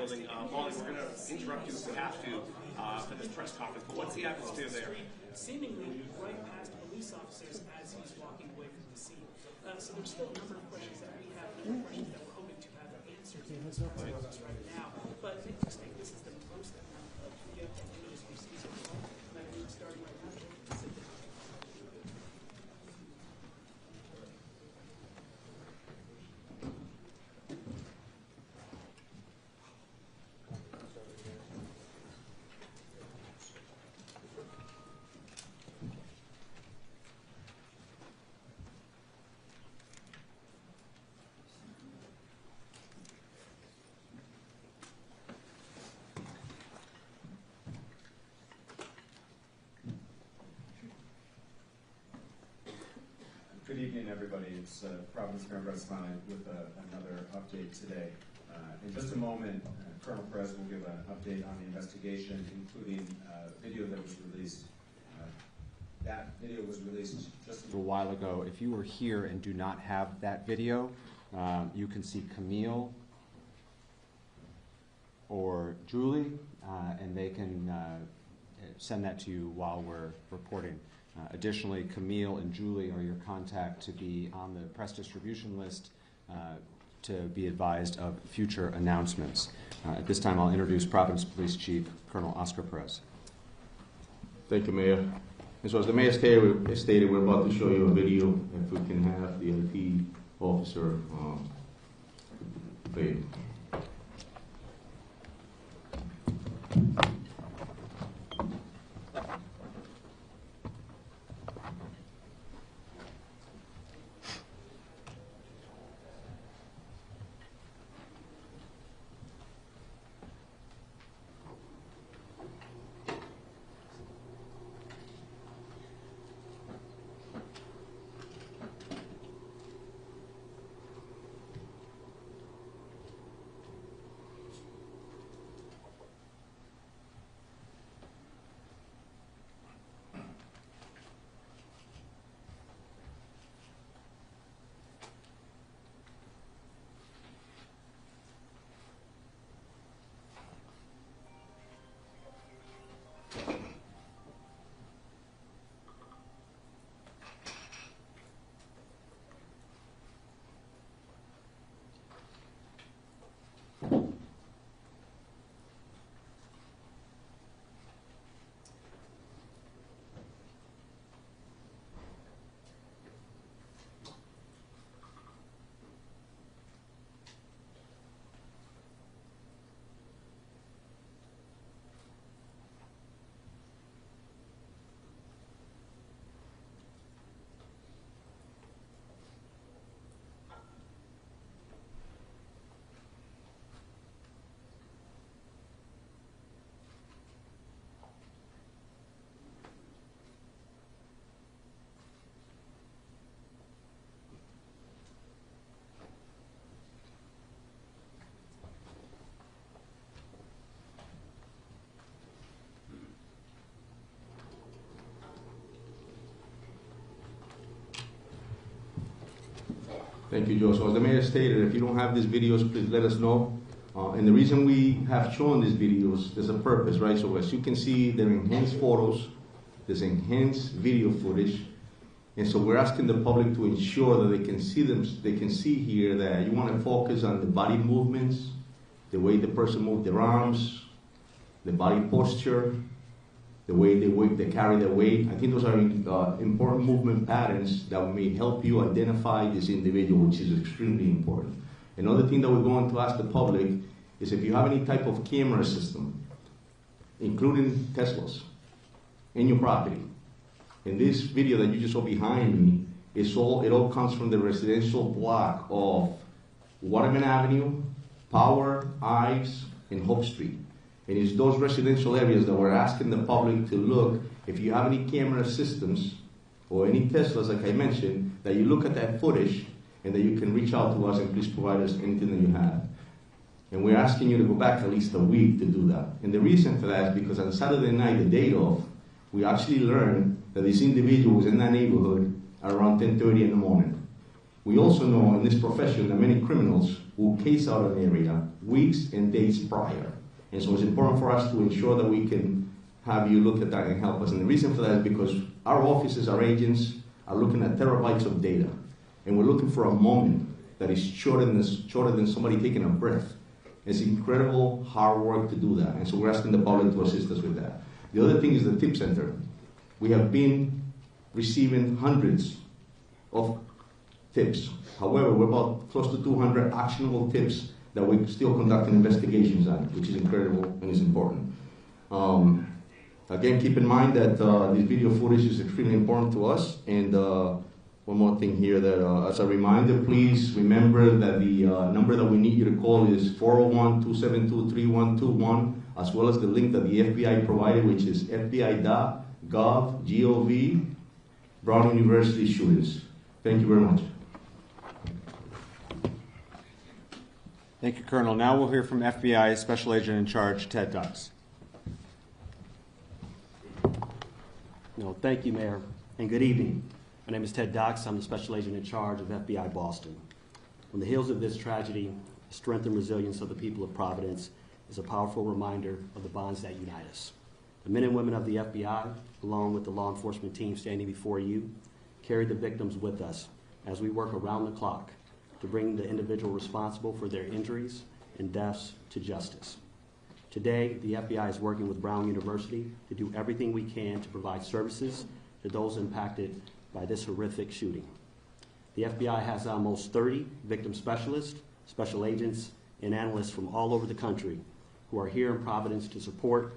building. Molly, we're going to interrupt you if we have to for this press conference, but what's the atmosphere there? Seemingly right past police officers as he's walking away from the scene. So there's still a number of questions that we have, and questions that we're hoping to have answered in this press conference right now. But I just think this is the most amount of media that the news we've seen so far, and I think starting right now. Good evening, everybody. It's Providence correspondent with another update today. In just a moment, Colonel Perez will give an update on the investigation, including a video that was released. That video was released just a little while ago. If you were here and do not have that video, you can see Camille or Julie, and they can send that to you while we're reporting. Additionally, Camille and Julie are your contact to be on the press distribution list to be advised of future announcements. At this time, I'll introduce Providence Police Chief Colonel Oscar Perez. Thank you, Mayor. And so as the Mayor stated, we're about to show you a video. If we can have the LP officer play it. Thank you, Joe. So as the Mayor stated, if you don't have these videos, please let us know. And the reason we have shown these videos, there's a purpose, right? So as you can see, they're enhanced photos, there's enhanced video footage. And so we're asking the public to ensure that they can see them, they can see here that you want to focus on the body movements, the way the person moved their arms, the body posture, the way they carry their weight. I think those are important movement patterns that may help you identify this individual, which is extremely important. Another thing that we're going to ask the public is if you have any type of camera system, including Teslas, in your property. In this video that you just saw behind me, it all comes from the residential block of Waterman Avenue, Power, Ives, and Hope Street. And it's those residential areas that we're asking the public to look, if you have any camera systems or any Teslas, like I mentioned, that you look at that footage and that you can reach out to us and please provide us anything that you have. And we're asking you to go back at least a week to do that. And the reason for that is because on Saturday night, the day of, we actually learned that this individual was in that neighborhood at around 10:30 in the morning. We also know in this profession that many criminals will case out an area weeks and days prior. And so it's important for us to ensure that we can have you look at that and help us. And the reason for that is because our offices, our agents, are looking at terabytes of data. And we're looking for a moment that is shorter than somebody taking a breath. It's incredible hard work to do that. And so we're asking the public to assist us with that. The other thing is the tip center. We have been receiving hundreds of tips. However, we're about close to 200 actionable tips that we're still conducting investigations on, which is incredible and is important. Again, keep in mind that this video footage is extremely important to us. And one more thing here, that as a reminder, please remember that the number that we need you to call is 401-272-3121, as well as the link that the FBI provided, which is fbi.gov, Brown University shootings. Thank you very much. Thank you, Colonel. Now we'll hear from FBI Special Agent in Charge, Ted Dux. No, thank you, Mayor, and good evening. My name is Ted Dux. I'm the Special Agent in Charge of FBI Boston. On the heels of this tragedy, the strength and resilience of the people of Providence is a powerful reminder of the bonds that unite us. The men and women of the FBI, along with the law enforcement team standing before you, carry the victims with us as we work around the clock to bring the individual responsible for their injuries and deaths to justice. Today, the FBI is working with Brown University to do everything we can to provide services to those impacted by this horrific shooting. The FBI has almost 30 victim specialists, special agents, and analysts from all over the country who are here in Providence to support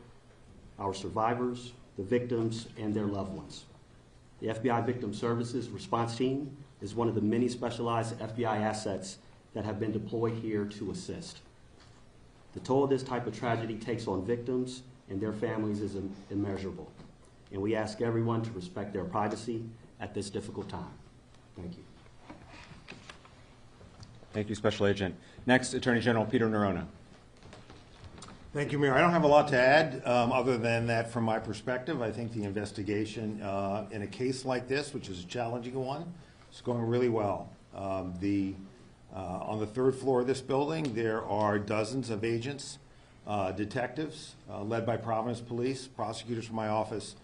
our survivors, the victims, and their loved ones. The FBI Victim Services Response Team is one of the many specialized FBI assets that have been deployed here to assist. The toll this type of tragedy takes on victims and their families is immeasurable, and we ask everyone to respect their privacy at this difficult time. Thank you. Thank you, Special Agent. Next, Attorney General Peter Neronha. Thank you, Mayor. I don't have a lot to add other than that from my perspective. I think the investigation in a case like this, which is a challenging one, is going really well. On the third floor of this building, there are dozens of agents, detectives, led by Providence Police, prosecutors from my office,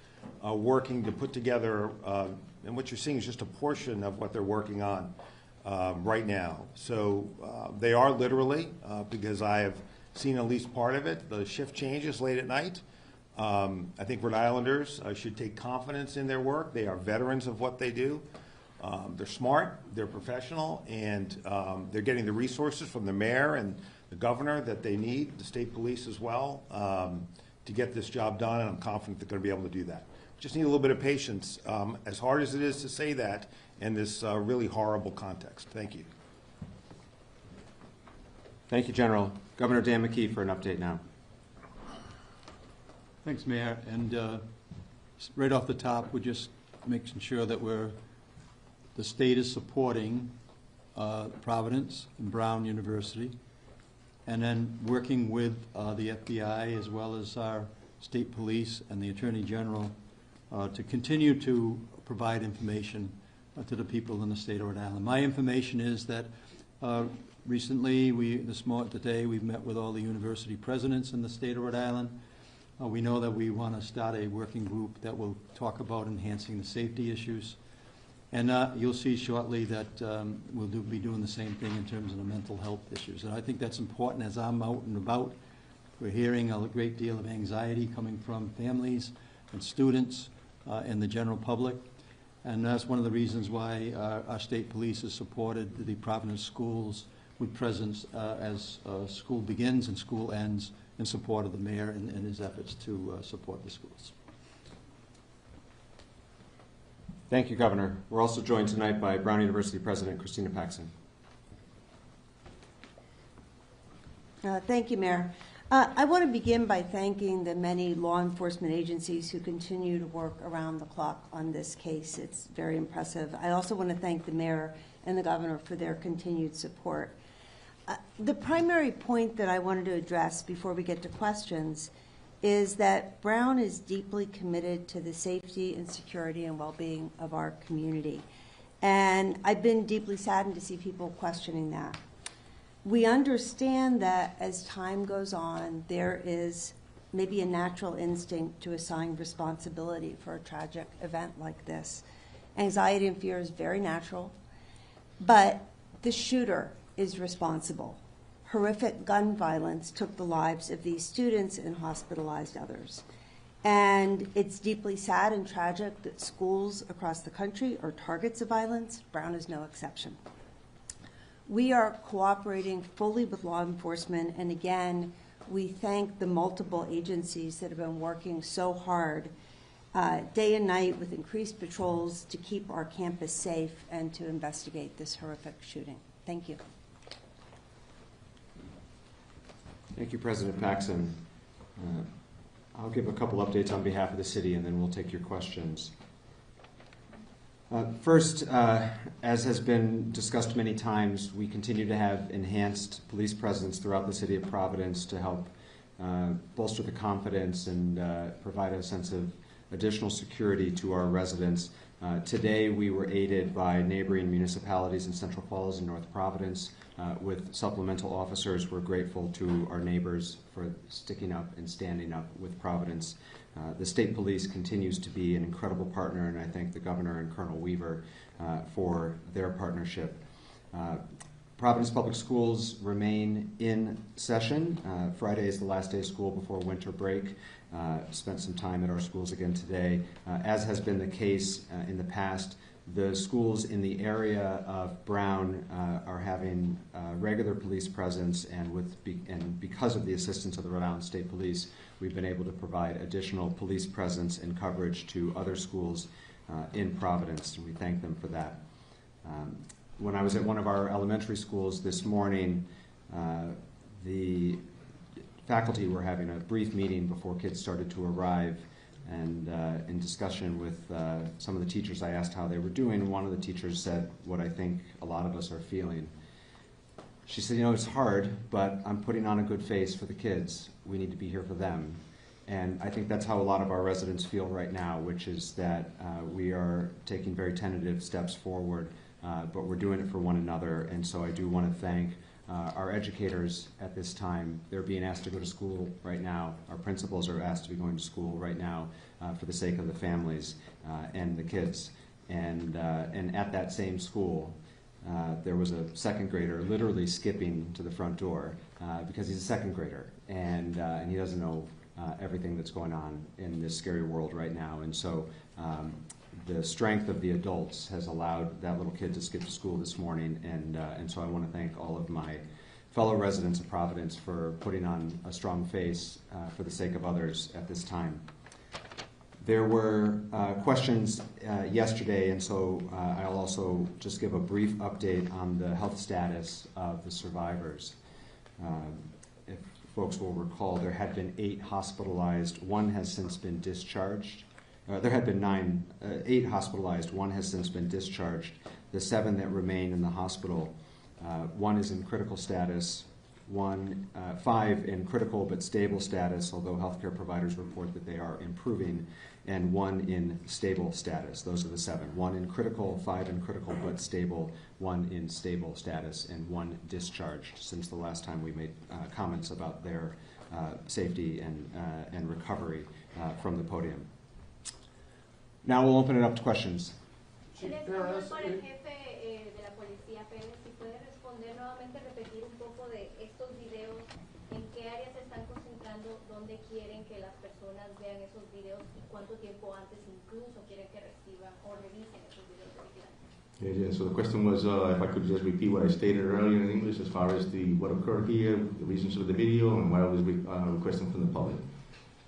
working to put together, and what you're seeing is just a portion of what they're working on right now. So they are literally, because I have seen at least part of it, the shift changes late at night. I think Rhode Islanders should take confidence in their work. They are veterans of what they do. They're smart, they're professional, and they're getting the resources from the mayor and the governor that they need, the state police as well, to get this job done, and I'm confident they're going to be able to do that. Just need a little bit of patience, as hard as it is to say that in this really horrible context. Thank you. Thank you, General. Governor Dan McKee for an update now. Thanks, Mayor. And right off the top, we're just making sure that the state is supporting Providence and Brown University, and then working with the FBI as well as our state police and the Attorney General to continue to provide information to the people in the state of Rhode Island. My information is that recently, today, we've met with all the university presidents in the state of Rhode Island. We know that we want to start a working group that will talk about enhancing the safety issues. And you'll see shortly that we'll be doing the same thing in terms of the mental health issues. And I think that's important as I'm out and about. We're hearing a great deal of anxiety coming from families and students and the general public. And that's one of the reasons why our state police has supported the Providence schools with presence as school begins and school ends, in support of the mayor and his efforts to support the schools. Thank you, Governor. We're also joined tonight by Brown University President Christina Paxson. Thank you, Mayor. I want to begin by thanking the many law enforcement agencies who continue to work around the clock on this case. It's very impressive. I also want to thank the mayor and the governor for their continued support. The primary point that I wanted to address before we get to questions is that Brown is deeply committed to the safety and security and well-being of our community. And I've been deeply saddened to see people questioning that. We understand that as time goes on, there is maybe a natural instinct to assign responsibility for a tragic event like this. Anxiety and fear is very natural, but the shooter is responsible. Horrific gun violence took the lives of these students and hospitalized others. And it's deeply sad and tragic that schools across the country are targets of violence. Brown is no exception. We are cooperating fully with law enforcement, and again, we thank the multiple agencies that have been working so hard day and night with increased patrols to keep our campus safe and to investigate this horrific shooting. Thank you. Thank you, President Paxson. I'll give a couple updates on behalf of the city, and then we'll take your questions. First, as has been discussed many times, we continue to have enhanced police presence throughout the city of Providence to help bolster the confidence and provide a sense of additional security to our residents. Today, we were aided by neighboring municipalities in Central Falls and North Providence with supplemental officers. We're grateful to our neighbors for sticking up and standing up with Providence. The state police continues to be an incredible partner, and I thank the governor and Colonel Weaver for their partnership. Providence Public Schools remain in session. Friday is the last day of school before winter break. Spent some time at our schools again today. As has been the case in the past, the schools in the area of Brown are having regular police presence, and because of the assistance of the Rhode Island State Police, we've been able to provide additional police presence and coverage to other schools in Providence, and we thank them for that. When I was at one of our elementary schools this morning, the faculty were having a brief meeting before kids started to arrive, and in discussion with some of the teachers, I asked how they were doing, and one of the teachers said what I think a lot of us are feeling. She said, it's hard, but I'm putting on a good face for the kids. We need to be here for them. And I think that's how a lot of our residents feel right now, which is that we are taking very tentative steps forward, but we're doing it for one another. And so I do want to thank our educators at this time. They're being asked to go to school right now. Our principals are asked to be going to school right now for the sake of the families and the kids. And at that same school, there was a second grader literally skipping to the front door because he's a second grader, and he doesn't know everything that's going on in this scary world right now. And so the strength of the adults has allowed that little kid to skip to school this morning, and so I want to thank all of my fellow residents of Providence for putting on a strong face for the sake of others at this time. There were questions yesterday, and so I'll also just give a brief update on the health status of the survivors. If folks will recall, there had been 8 hospitalized. One has since been discharged. There had been 8 hospitalized. One has since been discharged. The 7 that remain in the hospital, one is in critical status, 5 in critical but stable status, although healthcare providers report that they are improving, and 1 in stable status. Those are the 7. 1 in critical, 5 in critical but stable, 1 in stable status, and 1 discharged since the last time we made comments about their safety and recovery from the podium. Now we'll open it up to questions. Chief Perez, para el jefe de la policía, Pérez, si puede responder nuevamente, repetir un poco de estos videos, en qué áreas se están concentrando, dónde quieren que las personas vean esos videos y cuánto tiempo antes incluso quieren que reciban o revisen esos videos de vigilancia. Yeah, so the question was if I could just repeat what I stated earlier in English as far as what occurred here, the reasons for the video, and what I was requesting from the public.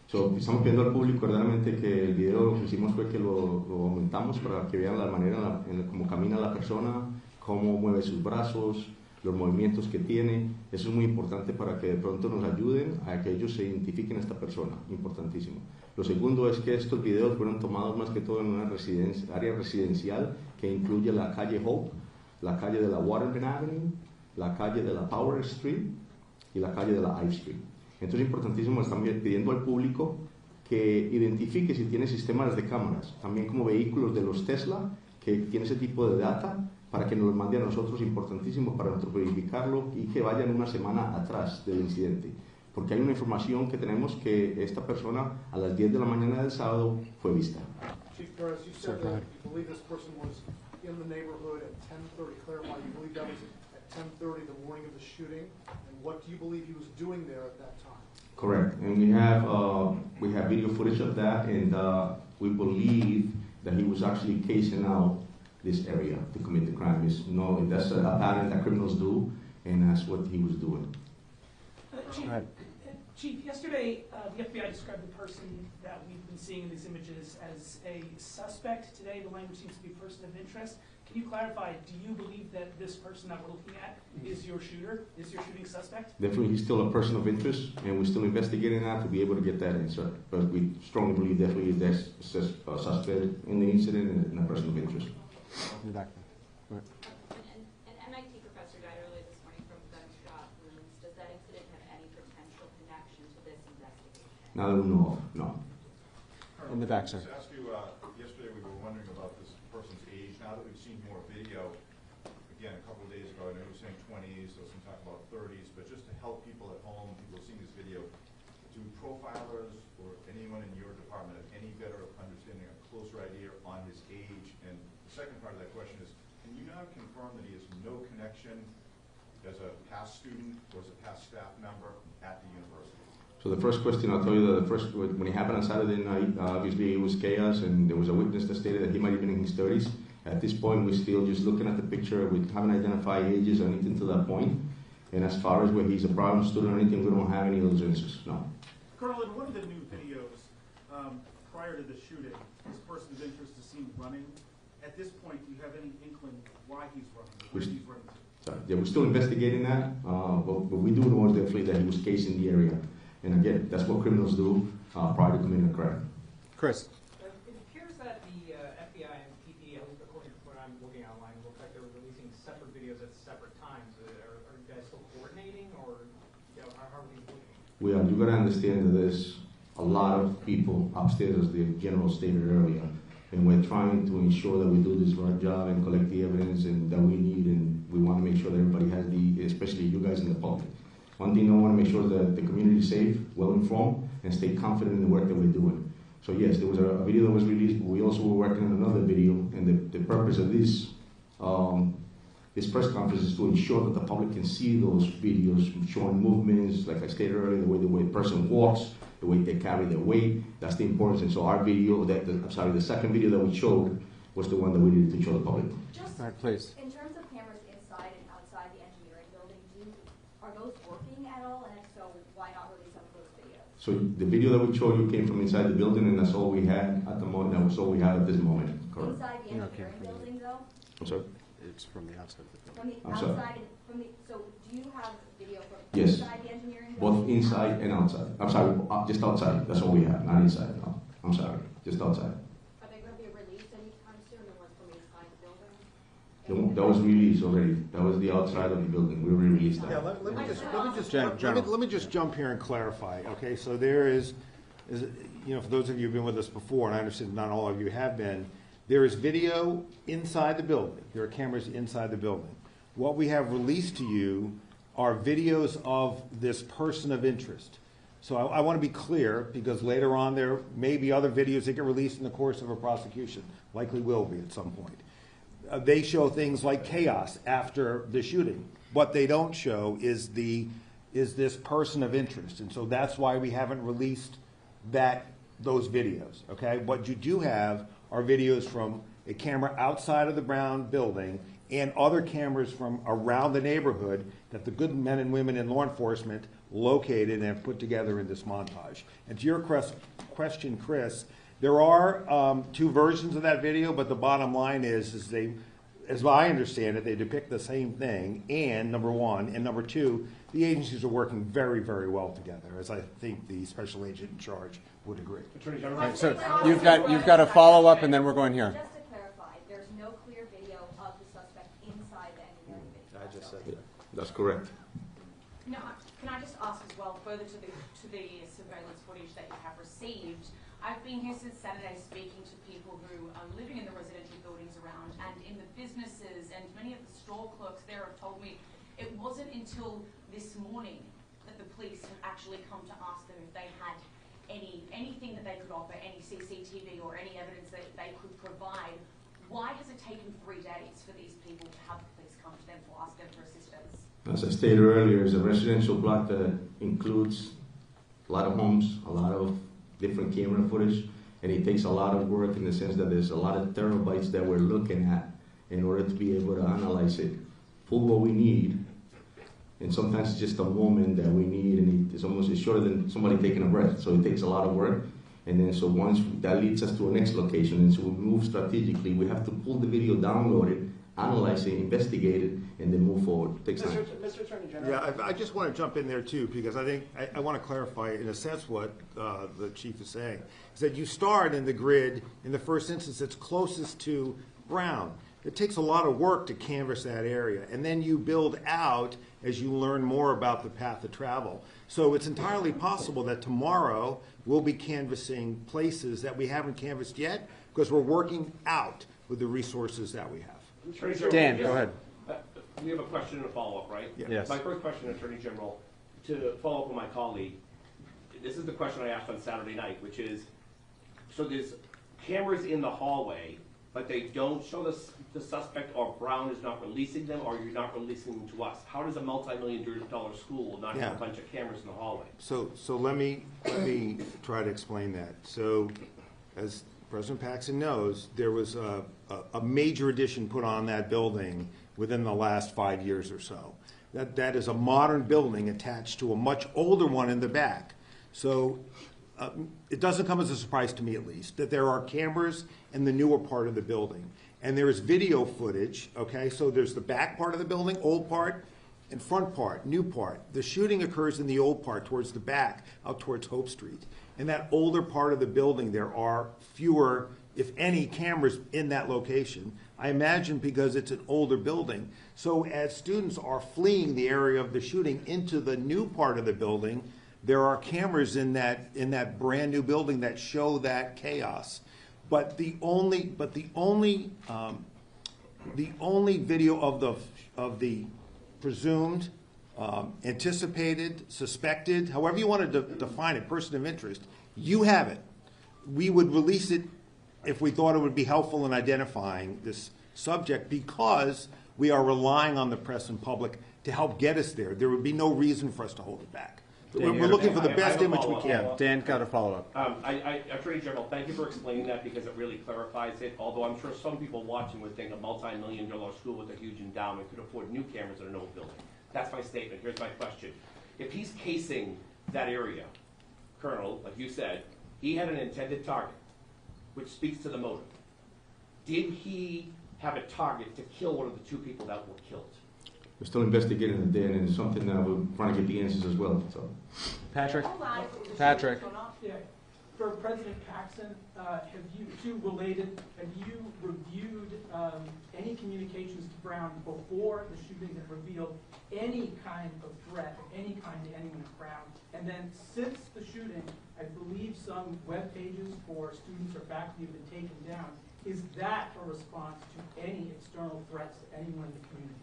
So, estamos pidiendo al público verdaderamente que el video lo que hicimos fue que lo aumentamos para que vean la manera en cómo camina la persona, cómo mueve sus brazos, los movimientos que tiene. Eso es muy importante para que de pronto nos ayuden a que ellos se identifiquen a esta persona, importantísimo. Lo segundo es que estos videos fueron tomados más que todo en una área residencial que incluye la calle Hope, la calle de la Waterman Avenue, la calle de la Power Street y la calle de la Ive Street. Entonces es importantísimo, están pidiendo al público que identifique si tiene sistemas de cámaras, también como vehículos de los Tesla, que tiene ese tipo de data para que nos los mande a nosotros, importantísimo para nosotros verificarlo y que vayan una semana atrás del incidente. Porque hay una información que tenemos que esta persona a las 10 de la mañana del sábado fue vista. Chief Perez, you said that you believe this person was in the neighborhood at 10:30. Clarify, you believe that was at 10:30 the morning of the shooting? And what do you believe he was doing there at that time? Correct, and we have video footage of that, and we believe that he was actually casing out this area to commit the crime. That's a pattern that criminals do, and that's what he was doing. Chief, yesterday the FBI described the person that we've been seeing in these images as a suspect. Today the language seems to be person of interest. Can you clarify, do you believe that this person that we're looking at is your shooter, is your shooting suspect? Definitely he's still a person of interest, and we're still investigating that to be able to get that answer. But we strongly believe definitely there's a suspect in the incident and a person of interest. In the back. An MIT professor died early this morning from gunshot wounds. Does that incident have any potential connection to this investigation? Now that we know of, no. In the back, sir. To ask you, yesterday we were wondering about this person's age. Now that we've seen more video, again, a couple of days ago, I know you were saying 20s, there was some talk about 30s, but just to help people at home, people seeing this video, do profilers or anyone in your department have any better understanding, a closer idea on his age? And the second part of that question is, can you now confirm that he has no connection as a past student or as a past staff member at the university? So the first question, I'll tell you that when it happened on Saturday night, obviously it was chaos, and there was a witness that stated that he might have been in his 30s. At this point, we're still just looking at the picture. We haven't identified ages or anything to that point. And as far as whether he's a problem student or anything, we don't have any of those answers, no. Colonel, in one of the new videos prior to the shooting, this person of interest is seen running. At this point, do you have any inkling why he's running, where he's running to? Sorry. Yeah, we're still investigating that, but we do know definitely that he was casing the area. And again, that's what criminals do prior to committing a crime. Chris. It appears that the FBI and PP, at least according to what I'm looking at online, look like they're releasing separate videos at separate times. Are you guys still coordinating, or how are these looking? We are. You got to understand that there's a lot of people upstairs, as the general stated earlier, and we're trying to ensure that we do this right job and collect the evidence and that we need, and we want to make sure that everybody has especially you guys in the public. One thing I want to make sure that the community is safe, well-informed, and stay confident in the work that we're doing. So yes, there was a video that was released, but we also were working on another video, and the purpose of this this press conference is to ensure that the public can see those videos showing movements, like I stated earlier, the way a person walks, the way they carry their weight. That's the importance. And so our video, the second video that we showed was the one that we needed to show the public. Just all right, please. In terms of cameras inside and outside the engineering building, are those working at all? And if so, why not release some of those videos? So the video that we showed you came from inside the building, and that's all we had at the moment. That was all we had at this moment. Correct. Inside the engineering building, though? I'm sorry? It's from the outside of the building. From the I'm sorry? outside, so do you have video from Yes. inside the engineering building? Both inside and outside. I'm sorry, just outside. That's all we have, not inside. No, I'm sorry, just outside. Are they going to be released anytime soon, the ones from inside the building? That was released already. That was the outside of the building. We released that. Yeah, let me just jump here and clarify. Okay, so there is, for those of you who've been with us before, and I understand not all of you have been, there is video inside the building. There are cameras inside the building. What we have released to you are videos of this person of interest. So I want to be clear, because later on there may be other videos that get released in the course of a prosecution. Likely will be at some point. They show things like chaos after the shooting. What they don't show is this person of interest. And so that's why we haven't released those videos. Okay? What you do have are videos from a camera outside of the Brown building and other cameras from around the neighborhood that the good men and women in law enforcement located and have put together in this montage. And to your question, Chris, there are two versions of that video, but the bottom line is they, as I understand it, they depict the same thing, and number one, and number two, the agencies are working very, very well together, as I think the special agent in charge would agree. Right, so you've got a follow-up, and then we're going here. Just to clarify, there's no clear video of the suspect inside the engineering building. I just said that. That's correct. No, can I just ask as well, further to the surveillance footage that you have received, I've been here since Saturday speaking to people who are living in the residential buildings around and in the businesses, and many of the store clerks there have told me it wasn't until this morning that the police have actually come to ask them if they had anything that they could offer, any CCTV or any evidence that they could provide. Why has it taken 3 days for these people to have the police come to them to ask them for assistance? As I stated earlier, it's a residential block that includes a lot of homes, a lot of different camera footage, and it takes a lot of work in the sense that there's a lot of terabytes that we're looking at in order to be able to analyze it, pull what we need, and sometimes it's just a moment that we need, and it's shorter than somebody taking a breath, so it takes a lot of work. And then so once that leads us to a next location, and so we move strategically, we have to pull the video, download it, analyze it, investigate it, and then move forward. It takes time. Mr. Attorney General. Yeah, I just want to jump in there too, because I think I want to clarify in a sense what the chief is saying. Is that you start in the grid in the first instance that's closest to Brown. It takes a lot of work to canvass that area, and then you build out as you learn more about the path of travel. So it's entirely possible that tomorrow we'll be canvassing places that we haven't canvassed yet because we're working out with the resources that we have. Dan, go ahead. We have a question and a follow-up, right? Yeah. Yes. My first question, Attorney General, to follow up with my colleague, this is the question I asked on Saturday night, which is, so there's cameras in the hallway, but they don't show the suspect, or Brown is not releasing them, or you're not releasing them to us. How does a multi-million-dollar school not have a bunch of cameras in the hallway? So let me try to explain that. So as President Paxson knows, there was a major addition put on that building within the last 5 years or so. That is a modern building attached to a much older one in the back. So it doesn't come as a surprise to me, at least, that there are cameras in the newer part of the building. And there is video footage, okay? So there's the back part of the building, old part, and front part, new part. The shooting occurs in the old part, towards the back, out towards Hope Street. In that older part of the building, there are fewer, if any, cameras in that location. I imagine because it's an older building. So as students are fleeing the area of the shooting into the new part of the building, there are cameras in that brand new building that show that chaos. But the only video of the presumed, anticipated, suspected, however you want to define it, person of interest, you have it. We would release it if we thought it would be helpful in identifying this subject, because we are relying on the press and public to help get us there. There would be no reason for us to hold it back. We're looking for the best image we can. Yeah, Dan got a follow-up. Attorney General, thank you for explaining that, because it really clarifies it. Although I'm sure some people watching would think a multi-million-dollar school with a huge endowment could afford new cameras in an old building. That's my statement. Here's my question. If he's casing that area, Colonel, like you said, he had an intended target, which speaks to the motive. Did he have a target to kill one of the two people that were killed? We're still investigating it, Dan, and it's something that we're trying to get the answers as well. So, Patrick. Yeah. For President Paxson, have you reviewed any communications to Brown before the shooting that revealed any kind of threat, any kind to anyone at Brown? And then since the shooting, I believe some web pages for students or faculty have been taken down. Is that a response to any external threats to anyone in the community?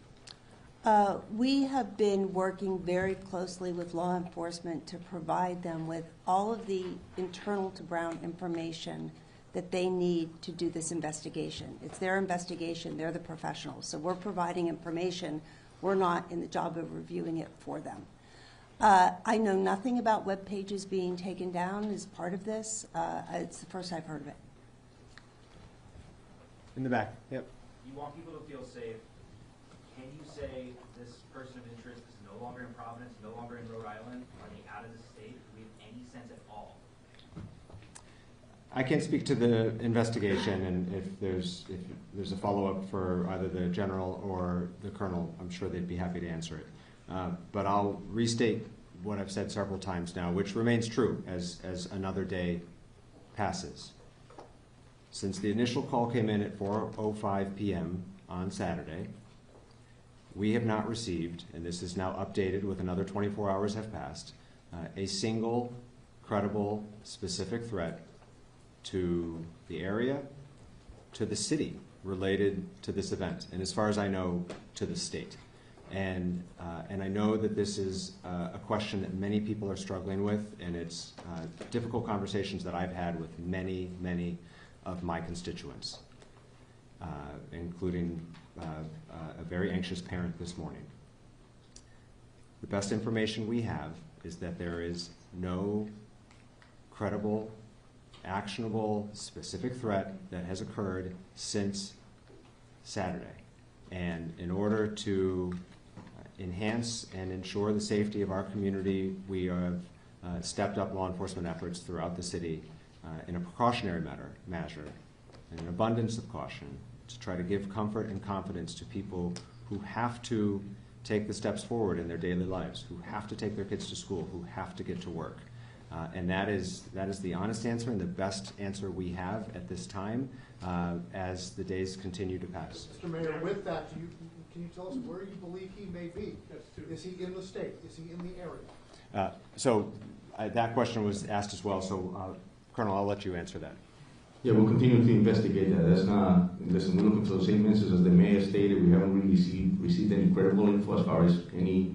We have been working very closely with law enforcement to provide them with all of the internal to Brown information that they need to do this investigation. It's their investigation. They're the professionals. So we're providing information. We're not in the job of reviewing it for them. I know nothing about web pages being taken down as part of this. It's the first I've heard of it. In the back. Yep. You want people to feel safe. Can you say this person of interest is no longer in Providence, no longer in Rhode Island? Are they out of the state? Do we have any sense at all? I can't speak to the investigation, and if there's a follow-up for either the general or the colonel, I'm sure they'd be happy to answer it. But I'll restate what I've said several times now, which remains true as another day passes. Since the initial call came in at 4:05 p.m. on Saturday, we have not received, and this is now updated with another 24 hours have passed, a single credible specific threat to the area, to the city related to this event, and as far as I know, to the state. And I know that this is a question that many people are struggling with, and it's difficult conversations that I've had with many, many of my constituents, including a very anxious parent this morning. The best information we have is that there is no credible, actionable, specific threat that has occurred since Saturday. And in order to enhance and ensure the safety of our community, we have stepped up law enforcement efforts throughout the city in a precautionary measure, and an abundance of caution, to try to give comfort and confidence to people who have to take the steps forward in their daily lives, who have to take their kids to school, who have to get to work. And that is the honest answer and the best answer we have at this time as the days continue to pass. Mr. Mayor, with that, can you tell us where you believe he may be? Is he in the state? Is he in the area? That question was asked as well, so Colonel, I'll let you answer that. Yeah, we'll continue to investigate that. That's not, listen, we're looking for the same answers as the mayor stated. We haven't really received any credible info as far as any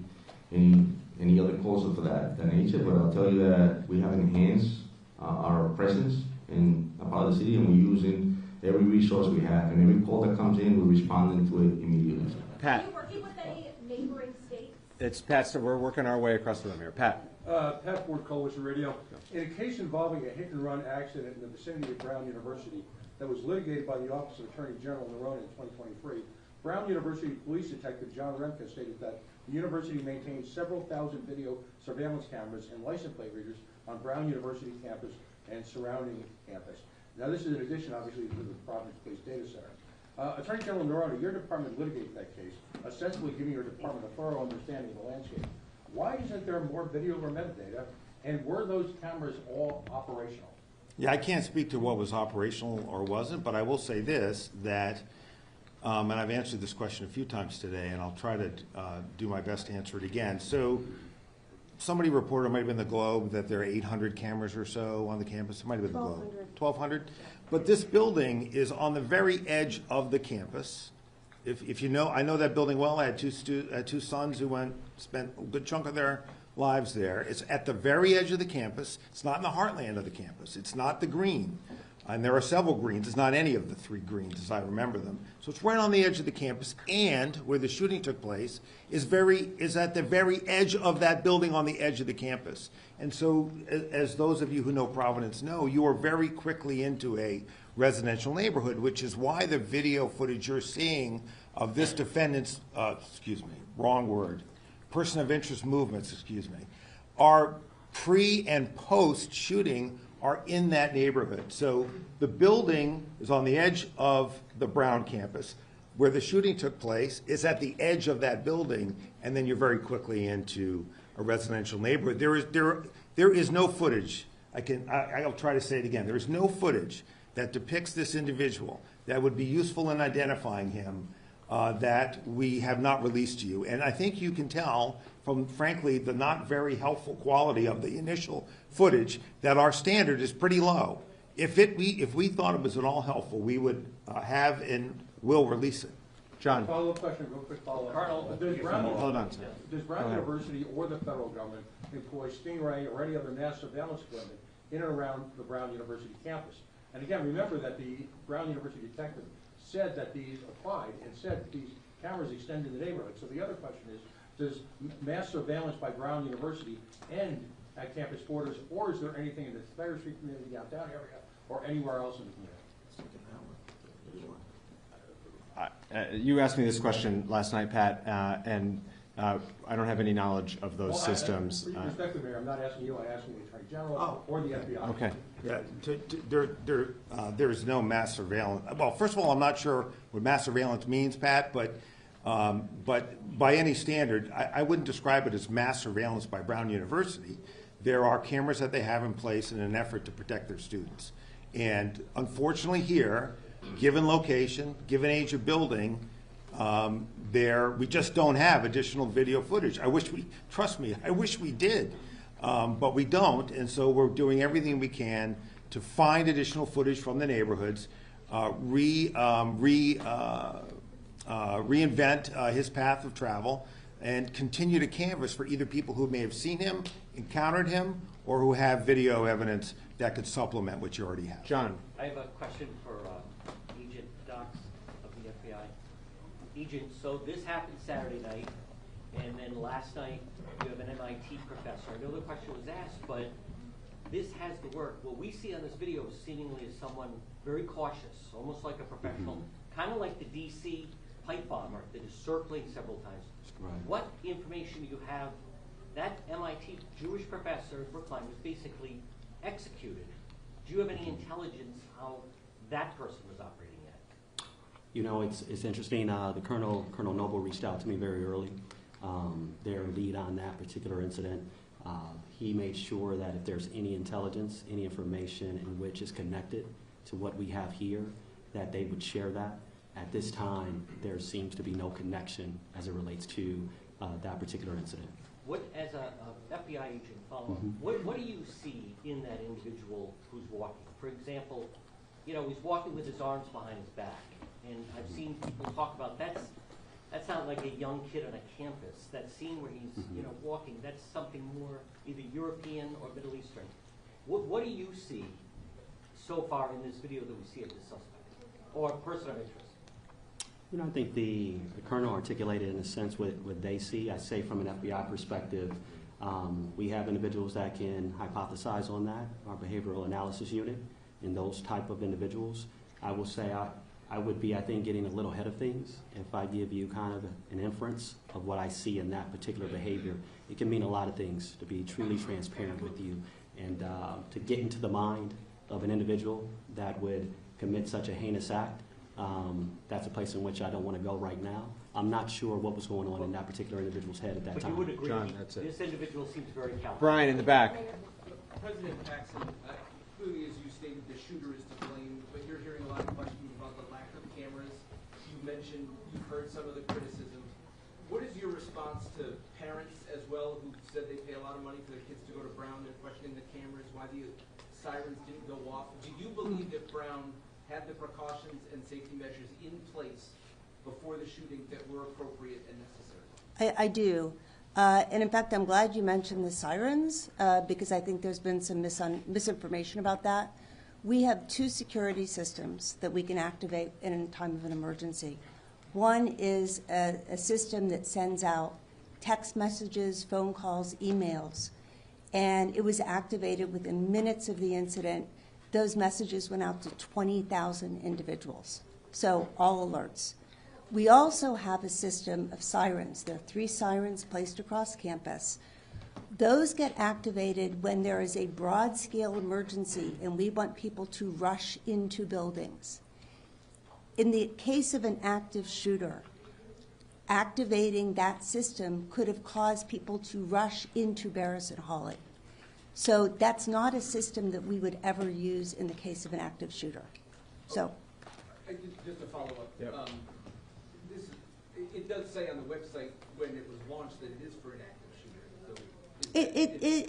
other calls of that nature, but I'll tell you that we have enhanced our presence in a part of the city, and we're using every resource we have, and every call that comes in, we're responding to it immediately. Are Pat. you working with any neighboring states? It's Pat, so we're working our way across the room here. Pat. Pat Ford, Coalition Radio. In a case involving a hit-and-run accident in the vicinity of Brown University that was litigated by the Office of Attorney General Neronha in 2023, Brown University Police Detective John Remke stated that the university maintains several thousand video surveillance cameras and license plate readers on Brown University campus and surrounding campus. Now, this is in addition, obviously, to the Providence Police Data Center. Attorney General Neronha, your department litigated that case, ostensibly giving your department a thorough understanding of the landscape. Why isn't there more video or metadata, and were those cameras all operational? Yeah, I can't speak to what was operational or wasn't, but I will say this, that, and I've answered this question a few times today, and I'll try to do my best to answer it again. So somebody reported, it might have been the Globe, that there are 800 cameras or so on the campus. It might have been the Globe. 1,200. But this building is on the very edge of the campus. If you know, I know that building well. I had two sons who spent a good chunk of their lives there. It's at the very edge of the campus. It's not in the heartland of the campus. It's not the green. And there are several greens. It's not any of the three greens as I remember them. So it's right on the edge of the campus, and where the shooting took place is at the very edge of that building on the edge of the campus. And so, as those of you who know Providence know, you are very quickly into a residential neighborhood, which is why the video footage you're seeing of this defendant's, person of interest movements, are pre and post shooting are in that neighborhood. So the building is on the edge of the Brown campus. Where the shooting took place is at the edge of that building, and then you're very quickly into a residential neighborhood. There is no footage. I'll try to say it again. There is no footage that depicts this individual that would be useful in identifying him that we have not released to you. And I think you can tell from, frankly, the not very helpful quality of the initial footage that our standard is pretty low. If we thought it was at all helpful, we would have and will release it. John. Follow-up question, real quick follow-up. Colonel, does Brown Go University or the federal government employ Stingray or any other mass surveillance equipment in and around the Brown University campus? And again, remember that the Brown University detective said that these applied and said that these cameras extend to the neighborhood. So the other question is, does mass surveillance by Brown University end at campus borders, or is there anything in the Thayer Street community, downtown area, or anywhere else in the community? You asked me this question last night, Pat, and I don't have any knowledge of those systems. Respectfully, Mayor, I'm not asking you, I'm asking the Attorney General or the FBI. Okay. Yeah, there's no mass surveillance. Well, first of all, I'm not sure what mass surveillance means, Pat, but by any standard, I wouldn't describe it as mass surveillance by Brown University. There are cameras that they have in place in an effort to protect their students. And unfortunately here, given location, given age of building, We just don't have additional video footage. Trust me, I wish we did, but we don't, and so we're doing everything we can to find additional footage from the neighborhoods, reinvent his path of travel, and continue to canvass for either people who may have seen him, encountered him, or who have video evidence that could supplement what you already have. John. I have a question for Agent Dox of the FBI. Agent, so this happened Saturday night, and then last night you have an MIT professor. I know the question was asked, but this has to work. What we see on this video is seemingly as someone very cautious, almost like a professional, kind of like the DC pipe bomber that is circling several times. Right. What information do you have? That MIT Jewish professor in Brookline was basically executed. Do you have any intelligence how that person was operating at? You know, it's interesting. The Colonel Noble reached out to me very early. Their lead on that particular incident. He made sure that if there's any intelligence, any information in which is connected to what we have here, that they would share that. At this time, there seems to be no connection as it relates to that particular incident. What, as a FBI agent follow-up, what do you see in that individual who's walking? For example, you know, he's walking with his arms behind his back, and I've seen people talk about that's not like a young kid on a campus. That scene where he's you know walking, that's something more either European or Middle Eastern. What do you see so far in this video that we see of this suspect or person of interest? You know, I think the Colonel articulated in a sense what they see. I say from an FBI perspective, we have individuals that can hypothesize on that, our behavioral analysis unit, and those type of individuals. I will say I would be, I think, getting a little ahead of things if I give you kind of an inference of what I see in that particular behavior. It can mean a lot of things, to be truly transparent with you, and to get into the mind of an individual that would commit such a heinous act. That's a place in which I don't want to go right now. I'm not sure what was going on in that particular individual's head at that time. But you would agree, John, that's it. this individual seems very calculated. Brian in the back. President Paxson, clearly, as you stated, the shooter is to blame, but you're hearing a lot of questions about the lack of cameras. You mentioned you've heard some of the criticism. What is your response to parents as well who said they pay a lot of money for their kids to go to Brown? They're questioning the cameras, why the sirens didn't go off. Do you believe that Brown had the precautions and safety measures in place before the shooting that were appropriate and necessary? I do. And in fact, I'm glad you mentioned the sirens because I think there's been some misinformation about that. We have two security systems that we can activate in time of an emergency. One is a system that sends out text messages, phone calls, emails, and it was activated within minutes of the incident. Those messages went out to 20,000 individuals, so all alerts. We also have a system of sirens. There are 3 sirens placed across campus. Those get activated when there is a broad-scale emergency and we want people to rush into buildings. In the case of an active shooter, activating that system could have caused people to rush into Barris and Hawley. So that's not a system that we would ever use in the case of an active shooter. So, just to follow up, Yep. It does say on the website when it was launched that it is for an active shooter. So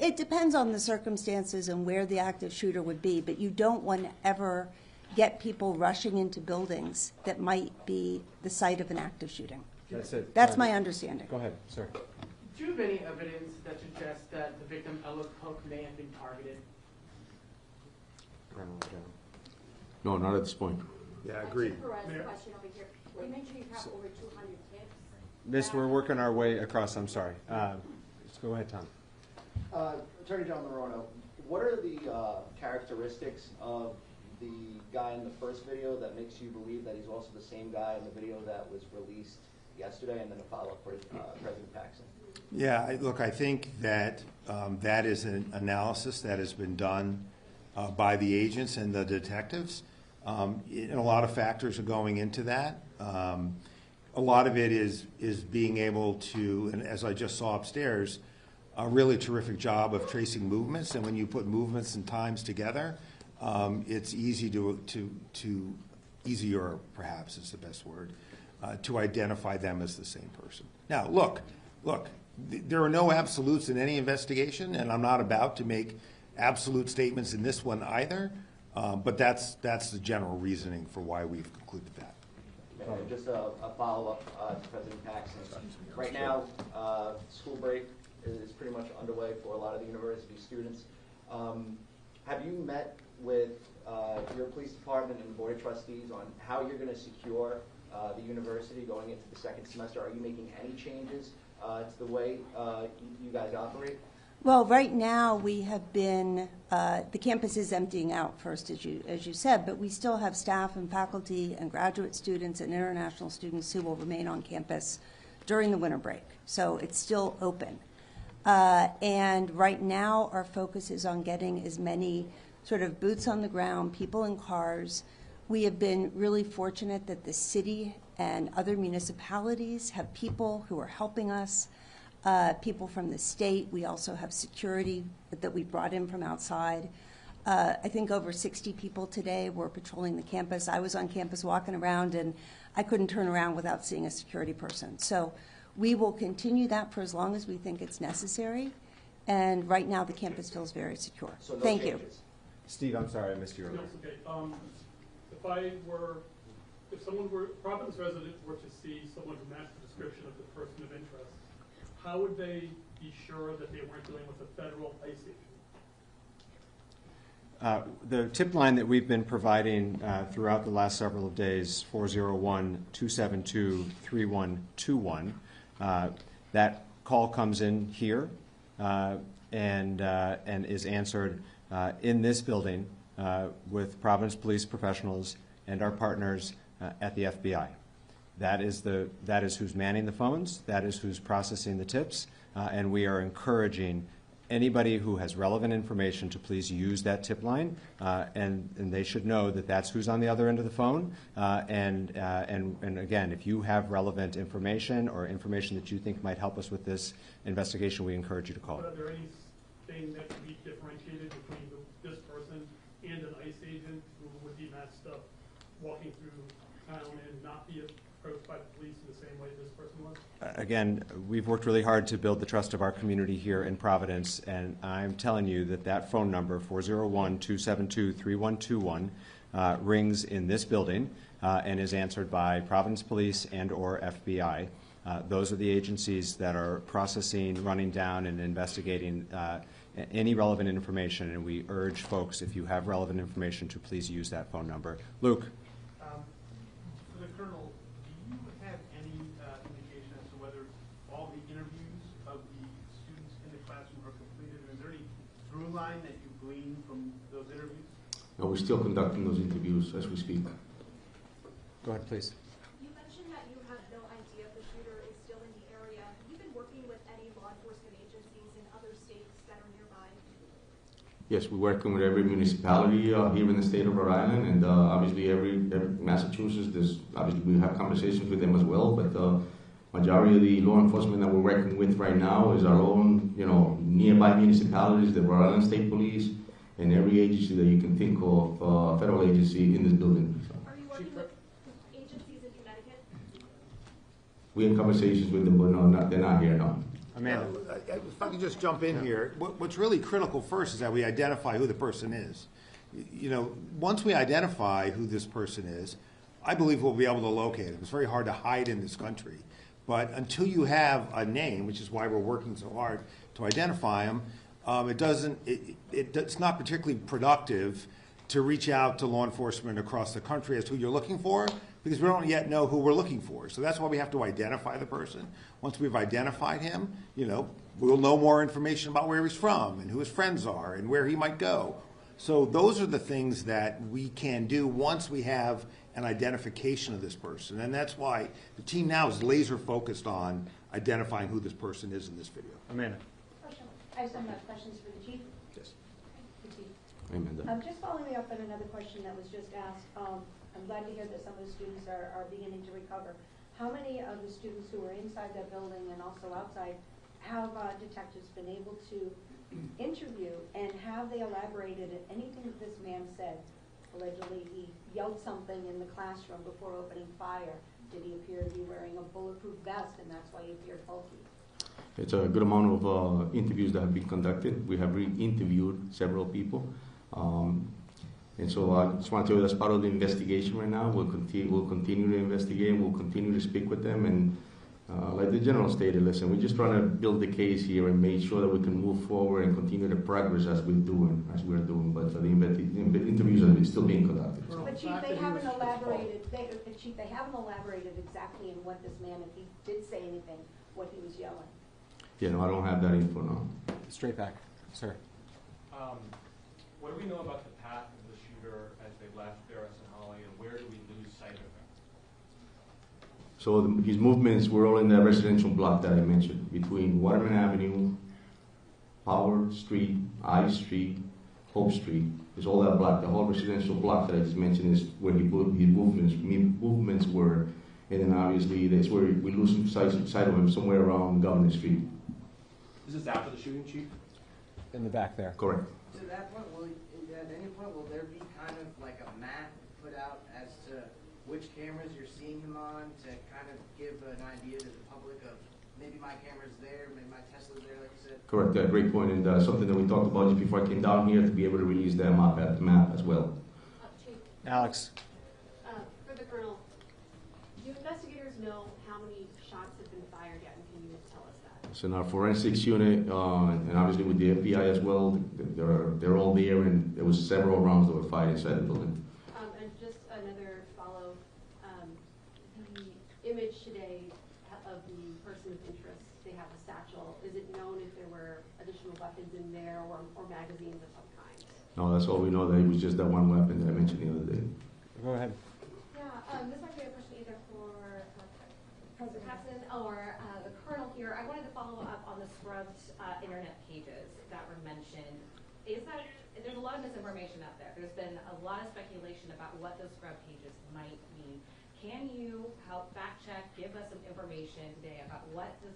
it depends on the circumstances and where the active shooter would be, but you don't want to ever get people rushing into buildings that might be the site of an active shooting. That's it. That's my understanding. Go ahead, sir. Do you have any evidence that suggests that the victim, Ella Cook, may have been targeted? No, not at this point. Yeah, agreed. Perez, question over here. You mentioned you have over 200 tips. Miss, we're working our way across. I'm sorry. Just go ahead, Tom. Attorney General Neronha, what are the characteristics of the guy in the first video that makes you believe that he's also the same guy in the video that was released yesterday, and then a follow-up for President Paxson? Yeah, look, I think that that is an analysis that has been done by the agents and the detectives. And a lot of factors are going into that. A lot of it is being able to, and as I just saw upstairs, a really terrific job of tracing movements. And when you put movements and times together, it's easy easier perhaps is the best word, to identify them as the same person. Now, look, there are no absolutes in any investigation, and I'm not about to make absolute statements in this one either, but that's the general reasoning for why we've concluded that. Just a follow-up to President Paxson. Right now, school break is pretty much underway for a lot of the university students. Have you met with your police department and the board of trustees on how you're going to secure the university going into the second semester? Are you making any changes to the way you guys operate? Well, right now we have been, the campus is emptying out first, as you said, but we still have staff and faculty and graduate students and international students who will remain on campus during the winter break. So it's still open. And right now our focus is on getting as many sort of boots on the ground, people in cars. We have been really fortunate that the city and other municipalities have people who are helping us. People from the state. We also have security that we brought in from outside. I think over 60 people today were patrolling the campus. I was on campus walking around, and I couldn't turn around without seeing a security person. So we will continue that for as long as we think it's necessary. And right now, the campus feels very secure. So no Thank changes. you. Steve, I'm sorry, I missed you earlier. No, it's okay. If someone were, Providence resident were to see someone who matched the description of the person of interest, how would they be sure that they weren't dealing with a federal ICE agent? The tip line that we've been providing throughout the last several days, 401-272-3121, that call comes in here and is answered in this building with Providence police professionals and our partners at the FBI. That is who's manning the phones, that is who's processing the tips, and we are encouraging anybody who has relevant information to please use that tip line, and they should know that that's who's on the other end of the phone. And again, if you have relevant information or information that you think might help us with this investigation, we encourage you to call. But are there anything that could be differentiated between this person and an ICE agent who would be matched up walking through town and not be approached by the police in the same way this person was? Again, we've worked really hard to build the trust of our community here in Providence, and I'm telling you that that phone number, 401-272-3121, rings in this building and is answered by Providence Police and or FBI. Those are the agencies that are processing, running down, and investigating any relevant information, and we urge folks, if you have relevant information, to please use that phone number. Luke. For the Colonel, do you have any indication as to whether all the interviews of the students in the classroom are completed? Is there any through line that you glean from those interviews? No, we're still conducting those interviews as we speak. Go ahead, please. You mentioned that you have no idea if the shooter is still in the area. Have you been working with any law enforcement agencies in other states that are nearby? Yes, we're working with every municipality here in the state of Rhode Island, and obviously every Massachusetts. Obviously we have conversations with them as well, but majority of the law enforcement that we're working with right now is our own, nearby municipalities, the Rhode Island State Police, and every agency that you can think of, federal agency in this building. Are you working with agencies in Connecticut? We're in conversations with them, but no, they're not here, no. Amanda. If I could just jump in here, what's really critical first is that we identify who the person is. Once we identify who this person is, I believe we'll be able to locate him. It's very hard to hide in this country. But until you have a name, which is why we're working so hard to identify him, it's not particularly productive to reach out to law enforcement across the country as to who you're looking for, because we don't yet know who we're looking for. So that's why we have to identify the person. Once we've identified him, we'll know more information about where he's from and who his friends are and where he might go. So those are the things that we can do once we have an identification of this person. And that's why the team now is laser focused on identifying who this person is in this video. Amanda. I have some questions for the chief. Yes. The chief. Amanda. Just following up on another question that was just asked. I'm glad to hear that some of the students are beginning to recover. How many of the students who are inside that building and also outside have detectives been able to interview, and have they elaborated at anything that this man said? Allegedly he yelled something in the classroom before opening fire. Did he appear to be wearing a bulletproof vest and that's why he appeared bulky? It's a good amount of interviews that have been conducted. We have re-interviewed several people. And so I just want to tell you that's part of the investigation right now. We'll continue to investigate. We'll continue to speak with them. And like the general stated, listen, we're just trying to build the case here and make sure that we can move forward and continue the progress as we're doing. But the interviews are still being conducted. But Chief, they haven't elaborated. Chief, they haven't elaborated exactly in what this man, if he did say anything, what he was yelling. Yeah, no, I don't have that info now. Straight back, sir. What do we know about the path of the shooter as they left Ferris and Holly, and where do we lose sight of him? So his movements were all in that residential block that I mentioned, between Waterman Avenue, Power Street, I Street, Hope Street. It's all that block. The whole residential block that I just mentioned is where his movements were, and then obviously that's where we lose sight of him somewhere around Governor Street. This is after the shooting, Chief? In the back there. Correct. To that point, at any point, will there be kind of like a map put out as to which cameras you're seeing him on to kind of give an idea to the public of maybe my camera's there, maybe my Tesla's there, like you said? Correct, great point, and something that we talked about just before I came down here to be able to release that map as well. Chief, Alex. for the colonel, do investigators know how many shots have been fired yet, and can you tell us that? So in our forensics unit, and obviously with the FBI as well, they're all there, and there was several rounds that were fired inside the building. And just another follow, the image today of the person of interest, they have a satchel. Is it known if there were additional weapons in there or magazines of some kind? No, that's all we know, that it was just that one weapon that I mentioned the other day. Go ahead. Yeah, this might be a question either for President Hassan or the Colonel here. I wanted to follow up on the scrubbed internet pages that were mentioned. There's a lot of misinformation out there. There's been a lot of speculation about what those scrubbed pages might mean. Can you help fact check, give us some information today about what this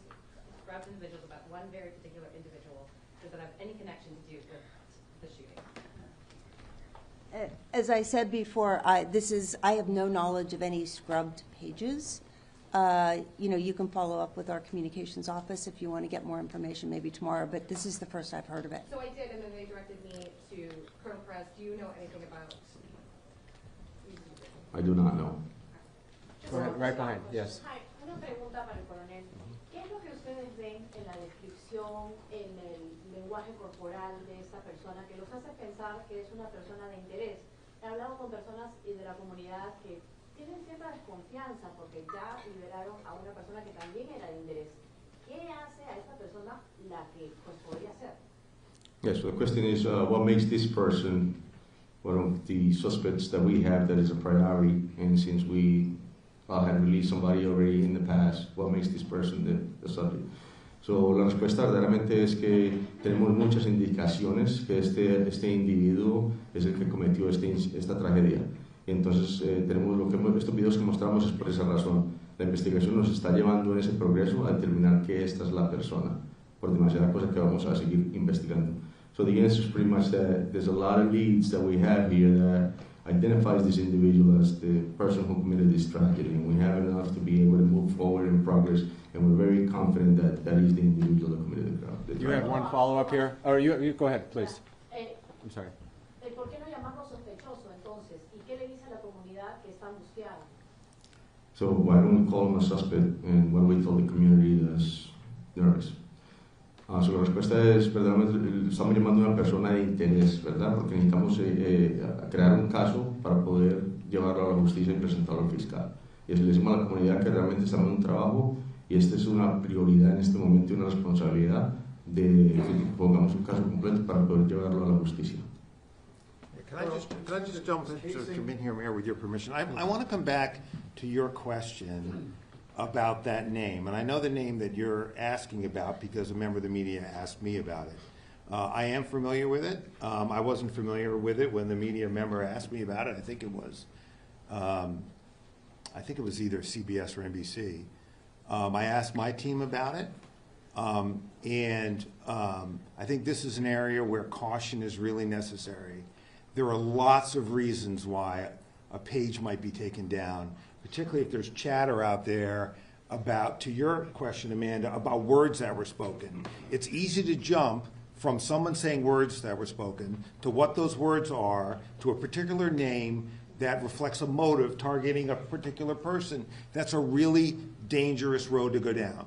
scrubbed individuals, about one very particular individual, does it have any connection to do with the shooting? As I said before, I have no knowledge of any scrubbed pages. You can follow up with our communications office if you want to get more information maybe tomorrow, but this is the first I've heard of it. So I did, and then they directed me to Colonel Perez. Do you know anything about? I do not know. Go ahead, right behind, yes. Hi, una pregunta para el coronel. ¿Qué es lo que ustedes ven en la descripción, en el lenguaje corporal de esta persona que los hace pensar que es una persona de interés? He hablado con personas de la comunidad que tienen cierta desconfianza porque ya liberaron a una persona que también era de interés. ¿Qué hace a esta persona la que pues podría ser? Yes, so the question is, what makes this person one of the suspects that we have that is a priority, and since we had released somebody already in the past, what makes this person the subject? So, la respuesta verdaderamente es que tenemos muchas indicaciones que este individuo es el que cometió esta tragedia. Y entonces, estos videos que mostramos es por esa razón. La investigación nos está llevando en ese progreso a determinar que esta es la persona, por demasiadas cosas que vamos a seguir investigando. So the answer is pretty much that there's a lot of leads that we have here that identifies this individual as the person who committed this tragedy, and we have enough to be able to move forward in progress, and we're very confident that that is the individual that committed the crime. You have one follow-up here? Or you go ahead, please. I'm sorry. ¿Por qué no llamarlo sospechoso entonces? ¿Y qué le dice a la comunidad que está angustiada? So why don't we call him a suspect, and what do we tell the community that's nervous? So la respuesta es, verdaderamente, estamos llamando a una persona de interés, ¿verdad? Porque necesitamos crear un caso para poder llevarlo a la justicia y presentarlo al fiscal. Y así le decimos a la comunidad que realmente estamos en un trabajo y esta es una prioridad en este momento y una responsabilidad de que pongamos un caso completo para poder llevarlo a la justicia. Can I just jump in here, Mayor, with your permission? I want to come back to your question about that name. And I know the name that you're asking about because a member of the media asked me about it. I am familiar with it. I wasn't familiar with it when the media member asked me about it. I think it was either CBS or NBC. I asked my team about it. And I think this is an area where caution is really necessary. There are lots of reasons why a page might be taken down, particularly if there's chatter out there about, to your question, Amanda, about words that were spoken. It's easy to jump from someone saying words that were spoken to what those words are, to a particular name that reflects a motive targeting a particular person. That's a really dangerous road to go down.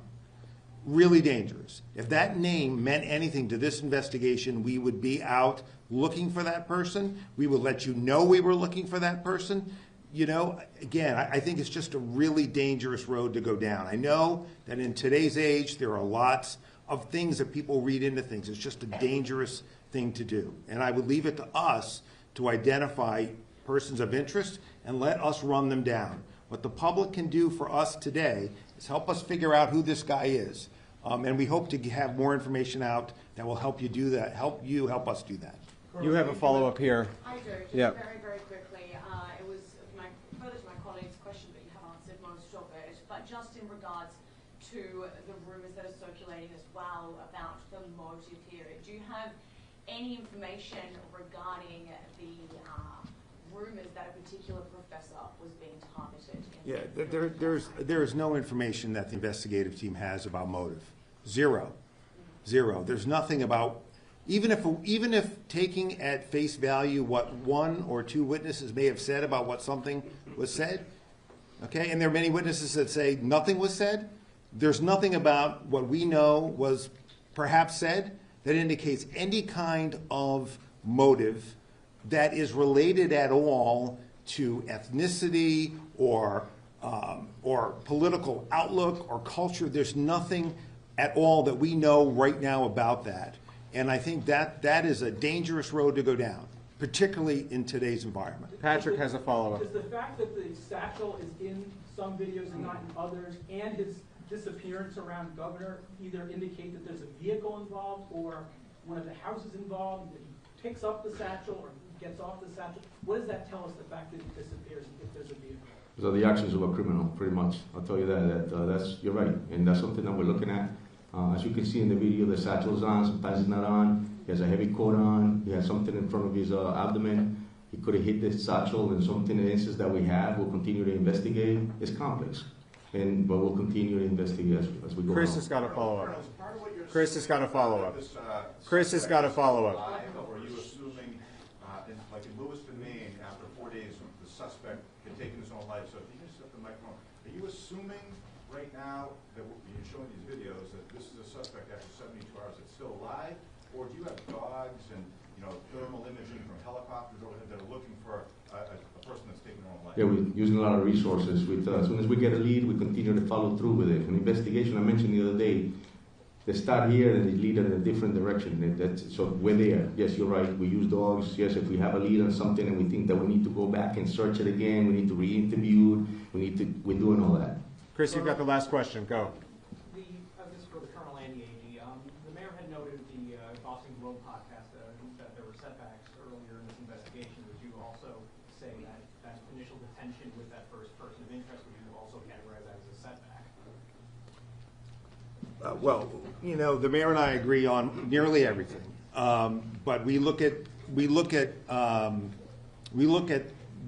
Really dangerous. If that name meant anything to this investigation, we would be out looking for that person. We would let you know we were looking for that person. You know, again, I think it's just a really dangerous road to go down. I know that in today's age, there are lots of things that people read into things. It's just a dangerous thing to do. And I would leave it to us to identify persons of interest and let us run them down. What the public can do for us today is help us figure out who this guy is. And we hope to have more information out that will help you do that, help us do that. You have a follow-up here. I do, just Yeah. very, very quickly. It was further to my colleague's question, but you have answered most of it. But just in regards to the rumours that are circulating as well about the motive here, do you have any information regarding the rumours that a particular professor was being targeted? Yeah, there is no information that the investigative team has about motive. Zero. There's nothing about, even if taking at face value what one or two witnesses may have said about what something was said, okay, and there are many witnesses that say nothing was said, there's nothing about what we know was perhaps said that indicates any kind of motive that is related at all to ethnicity or political outlook or culture. There's nothing at all that we know right now about that. And I think that is a dangerous road to go down, particularly in today's environment. Patrick has a follow-up. Does the fact that the satchel is in some videos and not in others, and his disappearance around Governor, either indicate that there's a vehicle involved or one of the houses involved, that he picks up the satchel or gets off the satchel? What does that tell us, the fact that he disappears, if there's a vehicle? So the actions of a criminal, pretty much. I'll tell you that's you're right, and that's something that we're looking at. As you can see in the video, the satchel's on, sometimes it's not on. He has a heavy coat on. He has something in front of his abdomen. He could have hit this satchel, and something in the instance that we have, we'll continue to investigate. It's complex, but we'll continue to investigate as we go Chris on. has got a follow-up. Chris has got a follow-up. Chris has got a follow-up. Or are you assuming, like in Lewiston, Maine, after 4 days, the suspect had taken his own life? So if you just set the microphone, are you assuming right now that you're showing these videos that this is a suspect after 72 hours that's still alive? Or do you have dogs and thermal imaging from helicopters over there that are looking for a person that's taken their own life? Yeah, we're using a lot of resources. As soon as we get a lead, we continue to follow through with it. An investigation, I mentioned the other day, they start here and they lead in a different direction. So we're there. Yes, you're right. We use dogs. Yes, if we have a lead on something and we think that we need to go back and search it again, we need to re-interview, we're doing all that. Chris, you've got the last question. Go. This is for the Colonel and the AG. The mayor had noted the Boston Globe podcast that there were setbacks earlier in this investigation. Would you also say that initial detention with that first person of interest, would you also categorize that as a setback? Well, the mayor and I agree on nearly everything, but we look at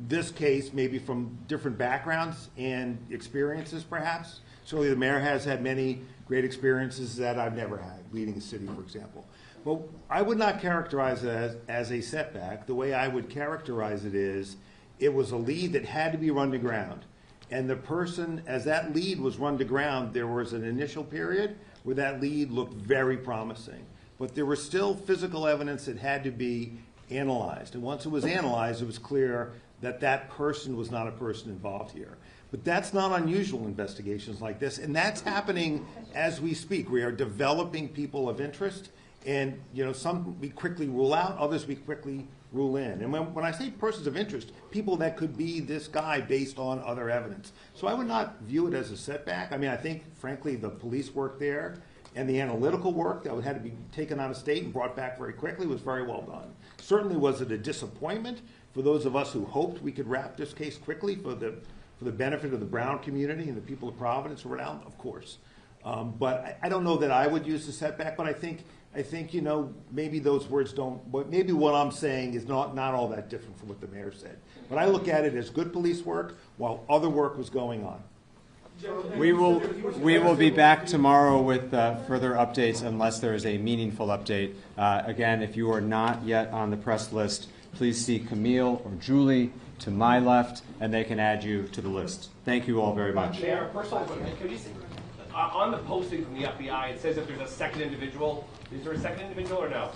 this case maybe from different backgrounds and experiences, perhaps. Certainly, the mayor has had many great experiences that I've never had, leading a city, for example. Well, I would not characterize it as a setback. The way I would characterize it is, it was a lead that had to be run to ground. And the person, as that lead was run to ground, there was an initial period where that lead looked very promising. But there was still physical evidence that had to be analyzed. And once it was analyzed, it was clear that that person was not a person involved here. But that's not unusual in investigations like this, and that's happening as we speak. We are developing people of interest, and some we quickly rule out, others we quickly rule in. And when I say persons of interest, people that could be this guy based on other evidence. So I would not view it as a setback. I mean, I think, frankly, the police work there and the analytical work that had to be taken out of state and brought back very quickly was very well done. Certainly was it a disappointment for those of us who hoped we could wrap this case quickly for the benefit of the Brown community and the people of Providence or Rhode, of course. But I don't know that I would use the setback, but I think I think, you know, maybe those words don't, but maybe what I'm saying is not all that different from what the mayor said. But I look at it as good police work while other work was going on. We will be back tomorrow with further updates unless there is a meaningful update. Again, if you are not yet on the press list, please see Camille or Julie to my left, and they can add you to the list. Thank you all very much. Mayor, personal question. Can you see, on the posting from the FBI, it says that there's a second individual. Is there a second individual or no?